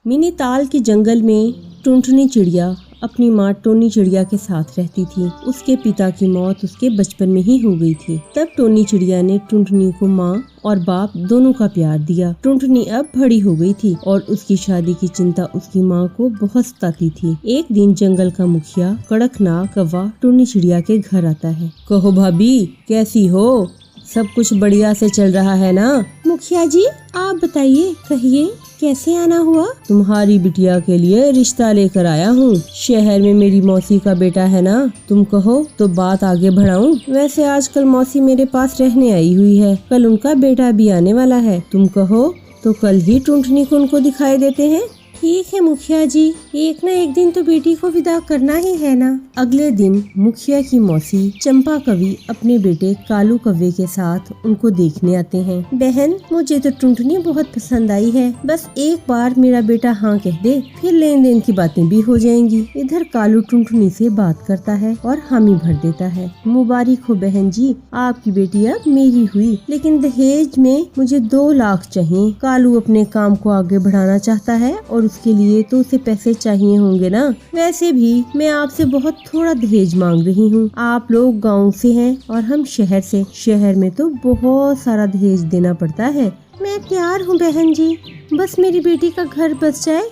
मिनीताल के जंगल में टुनटुनी चिड़िया अपनी माँ टोनी चिड़िया के साथ रहती थी। उसके पिता की मौत उसके बचपन में ही हो गई थी। तब टोनी चिड़िया ने टुनटुनी को माँ और बाप दोनों का प्यार दिया। टुनटुनी अब बड़ी हो गई थी और उसकी शादी की चिंता उसकी माँ को बहुत सताती थी। एक दिन जंगल का मुखिया कड़कनाक कौवा टोनी चिड़िया के घर आता है। कहो भाभी, कैसी हो? सब कुछ बढ़िया से चल रहा है ना? मुखिया जी, आप बताइए, कहिए, कैसे आना हुआ? तुम्हारी बिटिया के लिए रिश्ता लेकर आया हूँ। शहर में मेरी मौसी का बेटा है ना, तुम कहो तो बात आगे बढ़ाऊं। वैसे आजकल मौसी मेरे पास रहने आई हुई है, कल उनका बेटा भी आने वाला है। तुम कहो तो कल ही टुनटुनी को उनको दिखाई देते हैं। ठीक है मुखिया जी, एक न एक दिन तो बेटी को विदा करना ही है ना। अगले दिन मुखिया की मौसी चंपा कवि अपने बेटे कालू कौवे के साथ उनको देखने आते हैं। बहन, मुझे तो टुनटुनी बहुत पसंद आई है, बस एक बार मेरा बेटा हाँ कह दे, फिर लेन देन की बातें भी हो जाएंगी। इधर कालू टुनटुनी से बात करता है और हामी भर देता है। मुबारक हो बहन जी, आपकी बेटी अब मेरी हुई, लेकिन दहेज में मुझे 2 लाख चाहिए। कालू अपने काम को आगे बढ़ाना चाहता है और उसके लिए तो उसे पैसे चाहिए होंगे ना। वैसे भी मैं आपसे बहुत थोड़ा दहेज मांग रही हूँ। आप लोग गांव से हैं और हम शहर से। शहर में तो बहुत सारा दहेज देना पड़ता है। मैं तैयार हूँ बहन जी, बस मेरी बेटी का घर बस जाए,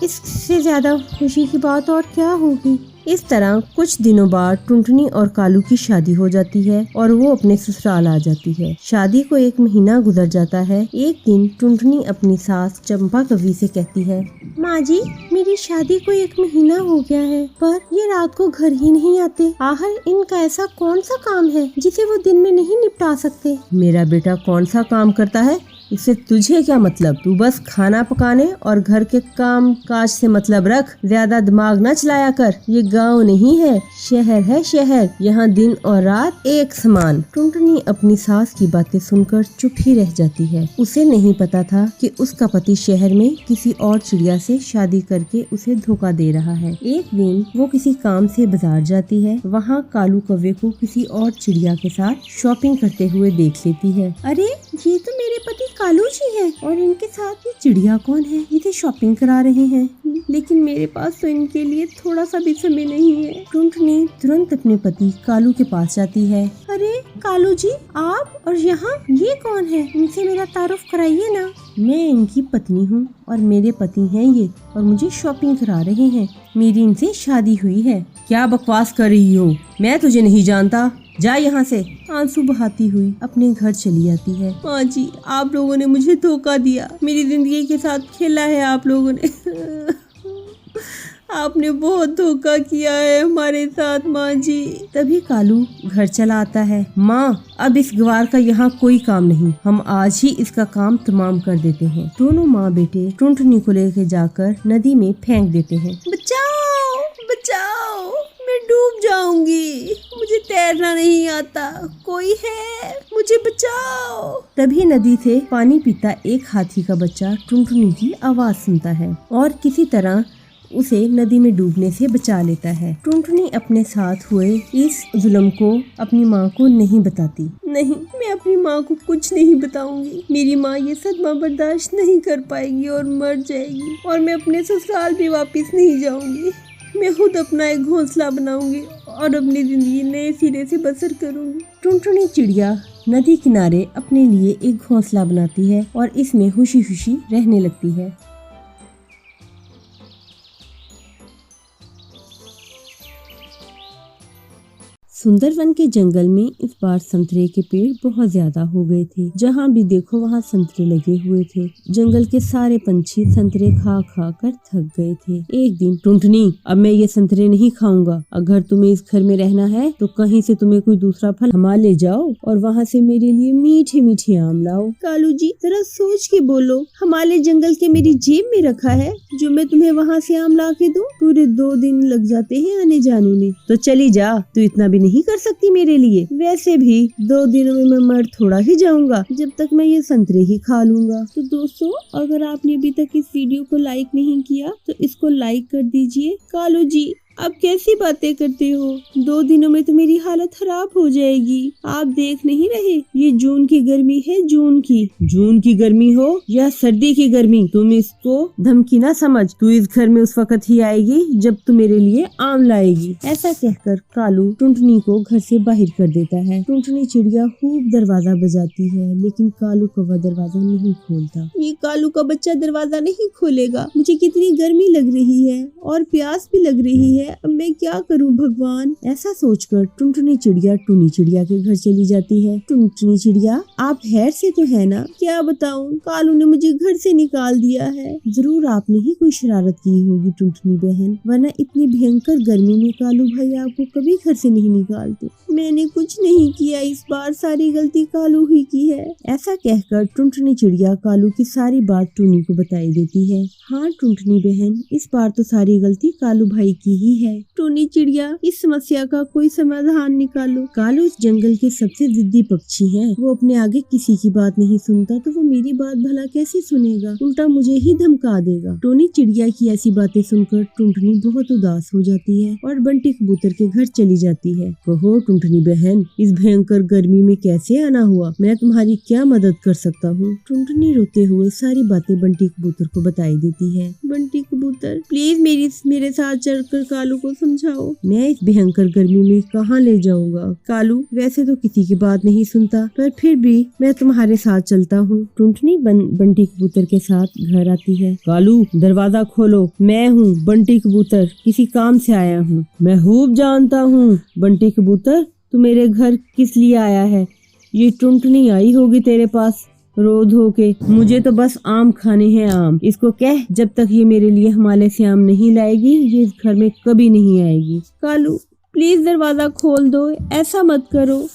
इससे ज्यादा खुशी की बात और क्या होगी। इस तरह कुछ दिनों बाद टुनटुनी और कालू की शादी हो जाती है और वो अपने ससुराल आ जाती है। शादी को 1 महीना गुजर जाता है। एक दिन टुनटुनी अपनी सास चंपा कवि से कहती है, माँ जी, मेरी शादी को 1 महीना हो गया है, पर ये रात को घर ही नहीं आते। आखिर इनका ऐसा कौन सा काम है जिसे वो दिन में नहीं निपटा सकते? मेरा बेटा कौन सा काम करता है, इससे तुझे क्या मतलब? तू बस खाना पकाने और घर के काम काज से मतलब रख। ज्यादा दिमाग न चलाया कर। ये गांव नहीं है, शहर है शहर। यहाँ दिन और रात एक समान। टुनटुनी अपनी सास की बातें सुनकर चुप ही रह जाती है। उसे नहीं पता था कि उसका पति शहर में किसी और चिड़िया से शादी करके उसे धोखा दे रहा है। एक दिन वो किसी काम से बाजार जाती है। वहाँ कालू कौवे को किसी और चिड़िया के साथ शॉपिंग करते हुए देख लेती है। अरे, ये तो मेरे पति कालू जी है, और इनके साथ ये चिड़िया कौन है? ये शॉपिंग करा रहे हैं, लेकिन मेरे पास तो इनके लिए थोड़ा सा भी समय नहीं है। टुनटुनी तुरंत अपने पति कालू के पास जाती है। अरे कालू जी, आप, और यहाँ ये कौन है? इनसे मेरा तारुफ कराइए ना। मैं इनकी पत्नी हूँ और मेरे पति हैं ये, और मुझे शॉपिंग करा रहे हैं। मेरी इनसे शादी हुई है। क्या बकवास कर रही हो? मैं तुझे नहीं जानता, जा यहाँ से। आंसू बहाती हुई अपने घर चली आती है। माँ जी, आप लोगों ने मुझे धोखा दिया, मेरी जिंदगी के साथ खेला है आप लोगों ने। आपने बहुत धोखा किया है हमारे साथ माँ जी। तभी कालू घर चला आता है। माँ, अब इस गवार का यहाँ कोई काम नहीं, हम आज ही इसका काम तमाम कर देते हैं। दोनों माँ बेटे टुनटुनी को लेकर जाकर नदी में फेंक देते हैं। बचाओ बचाओ, मैं डूब जाऊंगी, मुझे तैरना नहीं आता, कोई है, मुझे बचाओ। तभी नदी से पानी पीता एक हाथी का बच्चा टुनटुनी की आवाज सुनता है और किसी तरह उसे नदी में डूबने से बचा लेता है। टुनटुनी अपने साथ हुए इस जुल्म को अपनी माँ को नहीं बताती। नहीं, मैं अपनी माँ को कुछ नहीं बताऊंगी। मेरी माँ ये सदमा बर्दाश्त नहीं कर पाएगी और मर जाएगी, और मैं अपने ससुराल भी वापस नहीं जाऊंगी। मैं खुद अपना एक घोंसला बनाऊंगी और अपनी जिंदगी नए सिरे से बसर करूंगी। टुनटुनी चिड़िया नदी किनारे अपने लिए एक घोंसला बनाती है और इसमें खुशी खुशी रहने लगती है। सुंदरवन के जंगल में इस बार संतरे के पेड़ बहुत ज्यादा हो गए थे। जहाँ भी देखो वहाँ संतरे लगे हुए थे। जंगल के सारे पंछी संतरे खा खा कर थक गए थे। एक दिन, टुनटुनी, अब मैं ये संतरे नहीं खाऊंगा। अगर तुम्हें इस घर में रहना है तो कहीं से तुम्हें कोई दूसरा फल हमा ले जाओ और वहाँ से मेरे लिए मीठे मीठे आम लाओ। कालू जी, जरा सोच के बोलो, हमारे जंगल के मेरी जेब में रखा है जो मैं तुम्हें वहाँ से आम ला के दूं? पूरे 2 दिन लग जाते हैं आने जाने में। तो चली जा, तू इतना भी नहीं कर सकती मेरे लिए। वैसे भी 2 दिनों में मैं मर थोड़ा ही जाऊंगा, जब तक मैं ये संतरे ही खा लूंगा। तो दोस्तों, अगर आपने अभी तक इस वीडियो को लाइक नहीं किया तो इसको लाइक कर दीजिए। कालू जी, आप कैसी बातें करते हो? 2 दिनों में तो मेरी हालत खराब हो जाएगी। आप देख नहीं रहे, ये जून की गर्मी है, जून की गर्मी हो या सर्दी की गर्मी, तुम इसको धमकी ना समझ। तू इस घर में उस वक्त ही आएगी जब तू मेरे लिए आम लाएगी। ऐसा कहकर कालू टुनटुनी को घर से बाहर कर देता है। टुनटुनी चिड़िया खूब दरवाजा बजाती है, लेकिन कालू कौवा दरवाजा नहीं खोलता। ये कालू का बच्चा दरवाजा नहीं खोलेगा। मुझे कितनी गर्मी लग रही है और प्यास भी लग रही है। अब मैं क्या करूं भगवान? ऐसा सोचकर टुनटुनी चिड़िया टुनी चिड़िया के घर चली जाती है। टुनटुनी चिड़िया, आप खैर से तो है ना? क्या बताऊं, कालू ने मुझे घर से निकाल दिया है। जरूर आपने ही कोई शरारत की होगी टुनटुनी बहन, वरना इतनी भयंकर गर्मी में कालू भाई आपको कभी घर से नहीं निकालते। मैंने कुछ नहीं किया, इस बार सारी गलती कालू ही की है। ऐसा कहकर टुनटुनी चिड़िया कालू की सारी बात टुनी को बताई देती है। हाँ टुनटुनी बहन, इस बार तो सारी गलती कालू भाई की ही है। टुनी चिड़िया, इस समस्या का कोई समाधान निकालो। कालू इस जंगल के सबसे जिद्दी पक्षी है। वो अपने आगे किसी की बात नहीं सुनता, तो वो मेरी बात भला कैसे सुनेगा? उल्टा मुझे ही धमका देगा। टुनी चिड़िया की ऐसी बातें सुनकर टुनटुनी बहुत उदास हो जाती है और बंटी कबूतर के घर चली जाती है। कहो टुनटुनी बहन, इस भयंकर गर्मी में कैसे आना हुआ? मैं तुम्हारी क्या मदद कर सकता हूँ? टुनटुनी रोते हुए सारी बातें बंटी कबूतर को बताई देती है। बंटी कबूतर, प्लीज मेरे साथ चलकर कालू को समझाओ। मैं इस भयंकर गर्मी में कहाँ ले जाऊंगा? कालू वैसे तो किसी की बात नहीं सुनता, पर फिर भी मैं तुम्हारे साथ चलता हूँ। टुनटुनी बंटी कबूतर के साथ घर आती है। कालू, दरवाजा खोलो, मैं हूँ बंटी कबूतर, किसी काम से आया हूँ। मैं खूब जानता हूँ बंटी कबूतर, तू मेरे घर किस लिए आया है। ये टुनटुनी आई होगी तेरे पास रो धो के। मुझे तो बस आम खाने हैं, आम। इसको कह, जब तक ये मेरे लिए हिमालय से आम नहीं लाएगी, ये इस घर में कभी नहीं आएगी। कालू प्लीज दरवाजा खोल दो, ऐसा मत करो।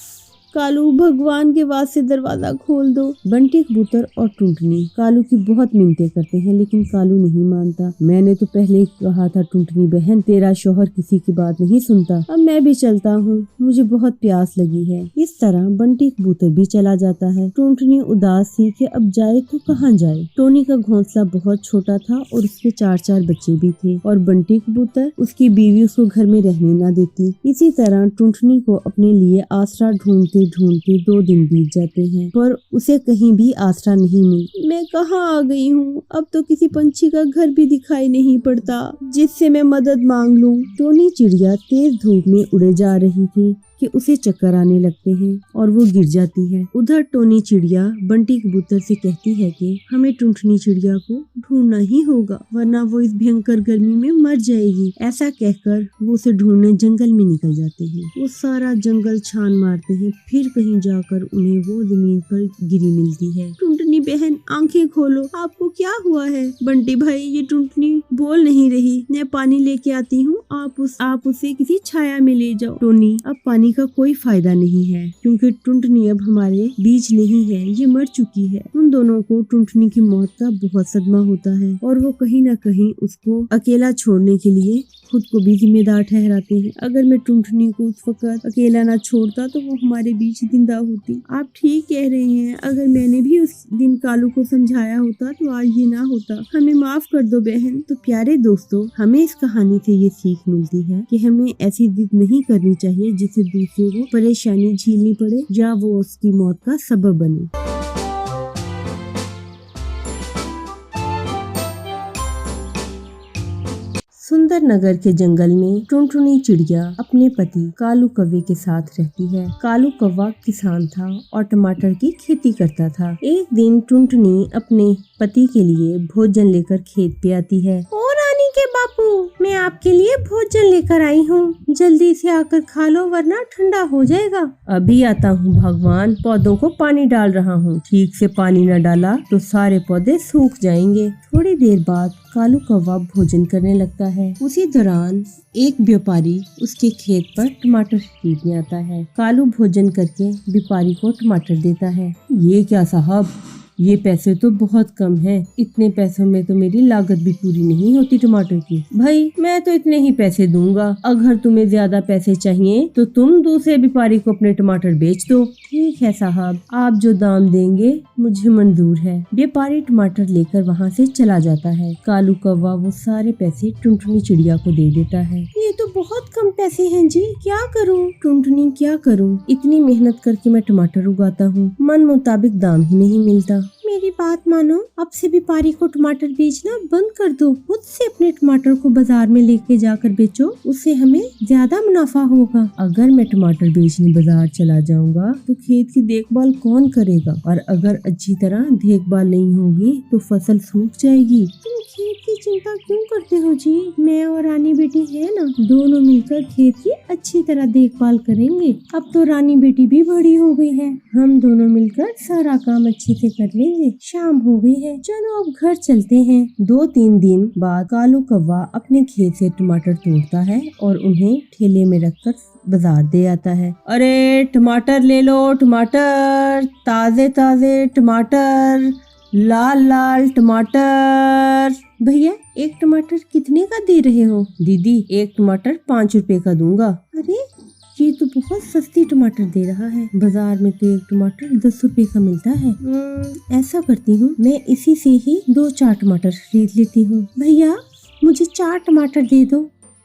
कालू, भगवान के वास्ते दरवाजा खोल दो। बंटी कबूतर और टुनटुनी कालू की बहुत मिन्नतें करते हैं, लेकिन कालू नहीं मानता। मैंने तो पहले ही कहा था टुनटुनी बहन, तेरा शौहर किसी की बात नहीं सुनता। अब मैं भी चलता हूँ, मुझे बहुत प्यास लगी है। इस तरह बंटी कबूतर भी चला जाता है। टुनटुनी उदास थी कि अब जाए तो कहाँ जाए। टोनी का घोंसला बहुत छोटा था और उसके 4 बच्चे भी थे, और बंटी कबूतर, उसकी बीवी उसको घर में रहने न देती। इसी तरह टुनटुनी को अपने लिए आसरा ढूंढते 2 दिन बीत जाते हैं, पर उसे कहीं भी आसरा नहीं मिली। मैं कहाँ आ गई हूँ? अब तो किसी पंछी का घर भी दिखाई नहीं पड़ता जिससे मैं मदद मांग लूँ। टोनी चिड़िया तेज धूप में उड़े जा रही थी कि उसे चक्कर आने लगते हैं और वो गिर जाती है। उधर टोनी चिड़िया बंटी कबूतर से कहती है कि हमें टुनटुनी चिड़िया को ढूंढना ही होगा, वरना वो इस भयंकर गर्मी में मर जाएगी। ऐसा कहकर वो उसे ढूंढने जंगल में निकल जाते हैं। वो सारा जंगल छान मारते हैं, फिर कहीं जाकर उन्हें वो जमीन पर गिरी मिलती है। टुनटुनी बहन, आंखें खोलो, आपको क्या हुआ है? बंटी भाई, ये टुनटुनी बोल नहीं रही। मैं पानी लेके आती हूँ, आप उसे किसी छाया में ले जाओ। टोनी, अब पानी का कोई फायदा नहीं है, क्योंकि टुनटुनी अब हमारे बीच नहीं है, ये मर चुकी है। उन दोनों को टुनटुनी की मौत का बहुत सदमा होता है और वो कहीं न कहीं उसको अकेला छोड़ने के लिए खुद को भी जिम्मेदार ठहराते हैं। अगर मैं टुनटुनी को उस वक्त अकेला ना छोड़ता तो वो हमारे बीच जिंदा होती। आप ठीक कह रहे हैं, अगर मैंने भी उस दिन कालू को समझाया होता तो आज ये ना होता। हमें माफ कर दो बहन। तो प्यारे दोस्तों, हमें इस कहानी से ये सीख मिलती है कि हमें ऐसी जिद नहीं करनी चाहिए जिससे दूसरे को परेशानी झेलनी पड़े या वो उसकी मौत का सबब बने। सुंदर नगर के जंगल में टुनटुनी चिड़िया अपने पति कालू कौवे के साथ रहती है। कालू कौवा किसान था और टमाटर की खेती करता था। एक दिन टुनटुनी अपने पति के लिए भोजन लेकर खेत पे आती है। ओ रानी के बापू, मैं आपके लिए भोजन लेकर आई हूँ, जल्दी से आकर खा लो वरना ठंडा हो जाएगा। अभी आता हूँ भगवान, पौधों को पानी डाल रहा हूँ। ठीक से पानी न डाला तो सारे पौधे सूख जाएंगे। थोड़ी देर बाद कालू कौवा भोजन करने लगता है। उसी दौरान एक व्यापारी उसके खेत पर टमाटर खरीदने आता है। कालू भोजन करके व्यापारी को टमाटर देता है। ये क्या साहब, ये पैसे तो बहुत कम हैं। इतने पैसों में तो मेरी लागत भी पूरी नहीं होती टमाटर की। भाई, मैं तो इतने ही पैसे दूंगा। अगर तुम्हें ज्यादा पैसे चाहिए तो तुम दूसरे व्यापारी को अपने टमाटर बेच दो। ठीक है साहब, आप जो दाम देंगे मुझे मंजूर है। व्यापारी टमाटर लेकर वहाँ से चला जाता है। कालू कौवा वो सारे पैसे टुनटुनी चिड़िया को दे देता है। ये तो बहुत कम पैसे हैं जी, क्या करूं? टुनटुनी क्या करूं? इतनी मेहनत करके मैं टमाटर उगाता हूँ, मन मुताबिक दाम ही नहीं मिलता। मेरी बात मानो, अब से व्यापारी को टमाटर बेचना बंद कर दो। खुद से अपने टमाटर को बाजार में लेके जाकर बेचो, उससे हमें ज्यादा मुनाफा होगा। अगर मैं टमाटर बेचने बाजार चला जाऊंगा तो खेत की देखभाल कौन करेगा? और अगर अच्छी तरह देखभाल नहीं होगी तो फसल सूख जाएगी। तुम खेत की चिंता क्यों करते हो जी? मैं और रानी बेटी है ना, दोनों मिलकर खेत की अच्छी तरह देखभाल करेंगे। अब तो रानी बेटी भी बड़ी हो गई है, हम दोनों मिलकर सारा काम अच्छे से कर लेंगे। शाम हो गई है, चलो अब घर चलते हैं। 2-3 दिन बाद कालू कौवा अपने खेत से टमाटर तोड़ता है और उन्हें ठेले में रखकर बाजार दे आता है। अरे टमाटर ले लो, टमाटर, ताजे ताजे टमाटर, लाल लाल टमाटर। भैया एक टमाटर कितने का दे रहे हो? दीदी एक टमाटर 5 रुपए का दूंगा। अरे ये तो बहुत सस्ती टमाटर दे रहा है, बाजार में तो एक टमाटर 10 रुपए का मिलता है। ऐसा करती हूँ, मैं इसी से ही 2-4 टमाटर खरीद लेती हूँ। भैया मुझे 4 टमाटर दे दो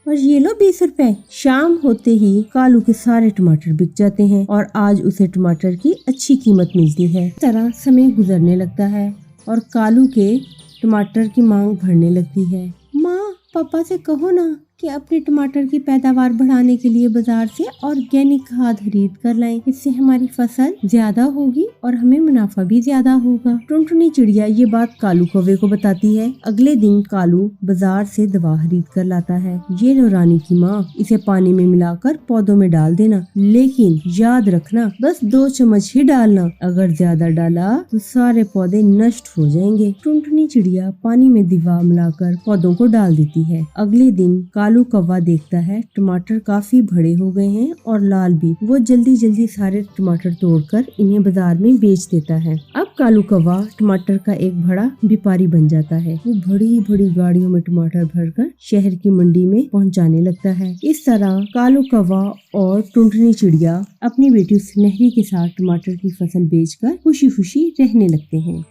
और ये लो 20 रुपए। शाम होते ही कालू के सारे टमाटर बिक जाते हैं और आज उसे टमाटर की अच्छी कीमत मिलती है। इस तरह समय गुजरने लगता है और कालू के टमाटर की मांग बढ़ने लगती है। माँ पापा से कहो ना कि अपने टमाटर की पैदावार बढ़ाने के लिए बाजार से ऑर्गेनिक खाद खरीद कर लाएं। इससे हमारी फसल ज्यादा होगी और हमें मुनाफा भी ज्यादा होगा। टुनटुनी चिड़िया ये बात कालू कौवे को बताती है। अगले दिन कालू बाजार से दवा खरीद कर लाता है। ये लो रानी की माँ, इसे पानी में मिलाकर पौधों में डाल देना, लेकिन याद रखना बस 2 चम्मच ही डालना। अगर ज्यादा डाला तो सारे पौधे नष्ट हो जाएंगे। टुनटुनी चिड़िया पानी में दवा मिलाकर पौधों को डाल देती है। अगले दिन कालू कौवा देखता है टमाटर काफी बड़े हो गए हैं और लाल भी। वो जल्दी जल्दी सारे टमाटर तोड़कर इन्हें बाजार में बेच देता है। अब कालू कौवा टमाटर का एक बड़ा व्यापारी बन जाता है। वो बड़ी बड़ी गाड़ियों में टमाटर भरकर शहर की मंडी में पहुंचाने लगता है। इस तरह कालू कौवा और टुनटुनी चिड़िया अपनी बेटी सुनहरी के साथ टमाटर की फसल बेचकर खुशी खुशी रहने लगते हैं।